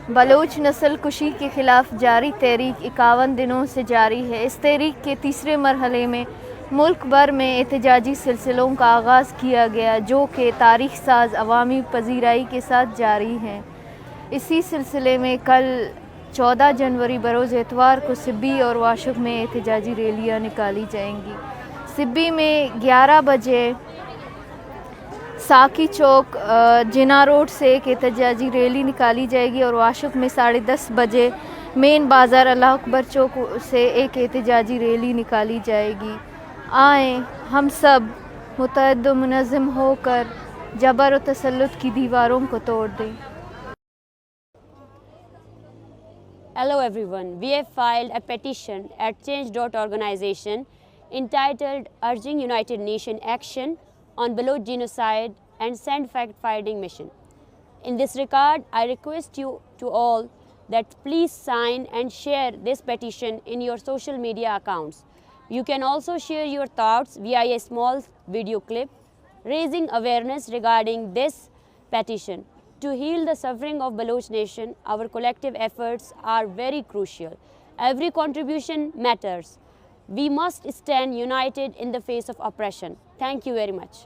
بلوچ نسل کشی کے خلاف جاری تحریک 51 دنوں سے جاری ہے۔ اس تحریک کے تیسرے مرحلے میں ملک بھر میں احتجاجی سلسلوں کا آغاز کیا گیا جو کہ تاریخ ساز عوامی پذیرائی کے ساتھ جاری ہیں۔ اسی سلسلے میں کل 14 جنوری بروز اتوار کو سبی اور واشق میں احتجاجی ریلیاں نکالی جائیں گی۔ سبی میں 11 بجے ساکی چوک جنا روڈ سے ایک احتجاجی ریلی نکالی جائے گی اور واشق میں 10:30 بجے مین بازار اللہ اکبر چوک سے ایک احتجاجی ریلی نکالی جائے گی۔ آئیں ہم سب متحد و منظم ہو کر جبر و تسلط کی دیواروں کو توڑ دیں۔ Hello everyone, we have filed a petition at change.organization entitled Urging United Nations Action on Baloch Genocide and Send Fact-Finding Mission. In this regard, I request you to all that please sign and share this petition in your social media accounts. You can also share your thoughts via a small video clip raising awareness regarding this petition. To heal the suffering of Baloch nation, our collective efforts are very crucial. Every contribution matters. We must stand united in the face of oppression. Thank you very much.